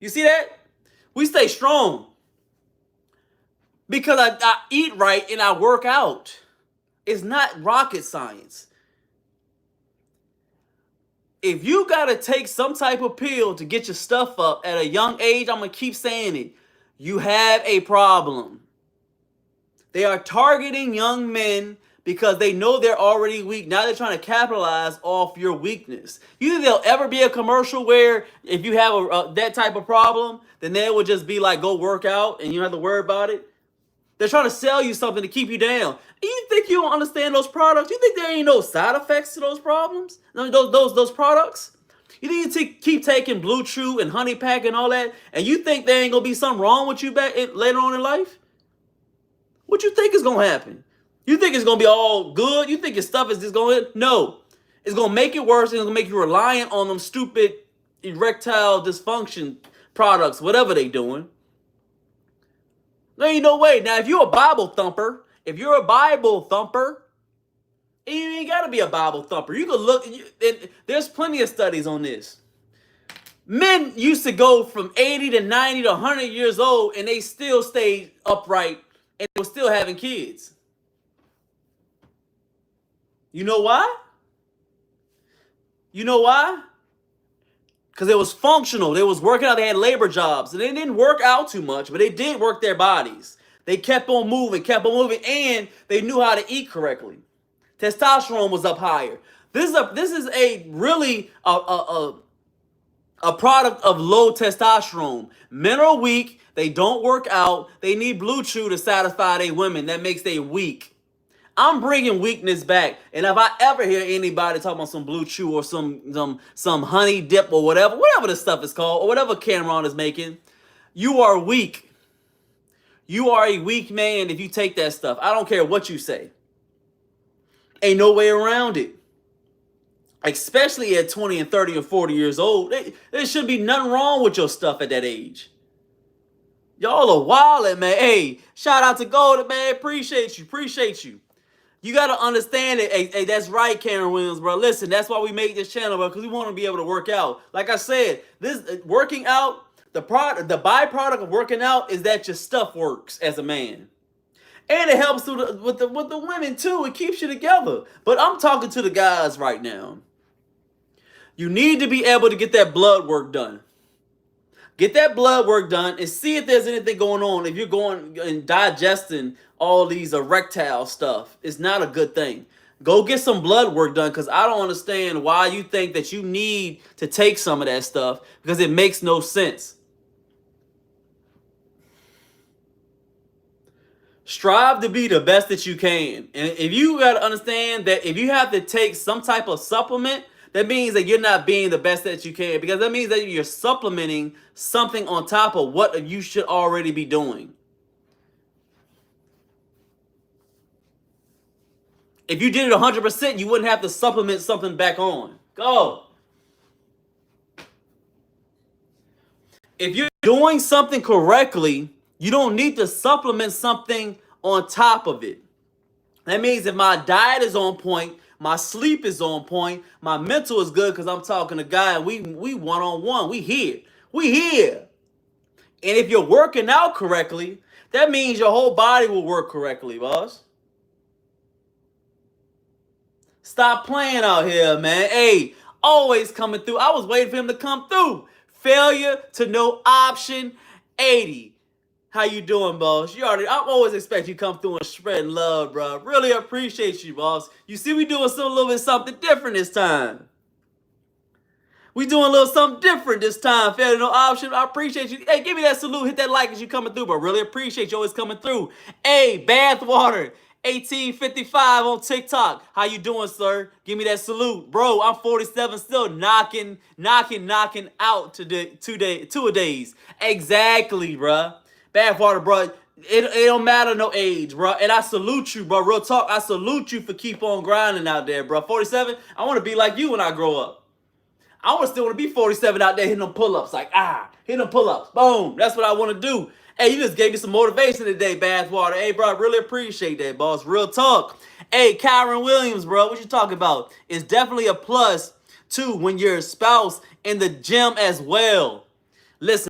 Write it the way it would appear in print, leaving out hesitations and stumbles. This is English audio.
You see that? We stay strong because I eat right and I work out. It's not rocket science. If you gotta take some type of pill to get your stuff up at a young age, I'm gonna keep saying it, you have a problem. They are targeting young men because they know they're already weak. Now they're trying to capitalize off your weakness. You think there'll ever be a commercial where if you have that type of problem, then they would just be like, go work out and you don't have to worry about it? They're trying to sell you something to keep you down. You think you don't understand those products? You think there ain't no side effects to those problems? Those products? You think you keep taking Blue Chew and Honey Pack and all that, and you think there ain't gonna be something wrong with you later on in life? What you think is gonna happen? You think it's gonna be all good? You think your stuff is just gonna no? It's gonna make it worse, and it's gonna make you reliant on them stupid erectile dysfunction products, whatever they doing. There ain't no way. Now, if you're a Bible thumper, you ain't got to be a Bible thumper. You can look, there's plenty of studies on this. Men used to go from 80 to 90 to 100 years old, and they still stayed upright, and they were still having kids. You know why? You know why? Because it was functional. They was working out. They had labor jobs. And they didn't work out too much, but they did work their bodies. They kept on moving, and they knew how to eat correctly. Testosterone was up higher. This is a really a product of low testosterone. Men are weak. They don't work out. They need Blue Chew to satisfy their women. That makes them weak. I'm bringing weakness back. And if I ever hear anybody talking about some Blue Chew or some honey dip or whatever the stuff is called, or whatever Cameron is making, you are weak. You are a weak man if you take that stuff. I don't care what you say. Ain't no way around it. Especially at 20 and 30 or 40 years old. There should be nothing wrong with your stuff at that age. Y'all are wildin', man. Hey, shout out to Golden, man. Appreciate you. You got to understand it. Hey, that's right, Karen Williams, bro. Listen, that's why we make this channel, bro, because we want to be able to work out. Like I said, this working out, the byproduct of working out is that your stuff works as a man. And it helps with the women, too. It keeps you together. But I'm talking to the guys right now. You need to be able to get that blood work done. Get that blood work done and see if there's anything going on. If you're going and digesting all these erectile stuff, it's not a good thing. Go get some blood work done, because I don't understand why you think that you need to take some of that stuff, because it makes no sense. Strive to be the best that you can. And if you got to understand that if you have to take some type of supplement, that means that you're not being the best that you can, because that means that you're supplementing something on top of what you should already be doing. If you did it 100%, you wouldn't have to supplement something back on. Go. If you're doing something correctly, you don't need to supplement something on top of it. That means if my diet is on point, my sleep is on point, my mental is good, because I'm talking to God, we one-on-one, we here. And if you're working out correctly, that means your whole body will work correctly, boss. Stop playing out here, man. Hey, always coming through. I was waiting for him to come through. Failure to no option 80. How you doing, boss? I always expect you to come through and spread love, bro. Really appreciate you, boss. You see, we doing a little bit something different this time. We doing a little something different this time. Failure to no option. I appreciate you. Hey, give me that salute. Hit that like as you coming through, bro. Really appreciate you always coming through. Hey, Bathwater 1855 on TikTok. How you doing, sir? Give me that salute. Bro, I'm 47, still knocking out today, 2 days. Exactly, bro. Bathwater, bro. It don't matter no age, bro. And I salute you, bro. Real talk. I salute you for keep on grinding out there, bro. 47, I want to be like you when I grow up. I still want to be 47 out there hitting them pull-ups. Hitting them pull-ups. Boom. That's what I want to do. Hey, you just gave me some motivation today, Bathwater. Hey, bro, I really appreciate that, boss. Real talk. Hey, Karen Williams, bro, what you talking about? It's definitely a plus, too, when your spouse in the gym as well. Listen.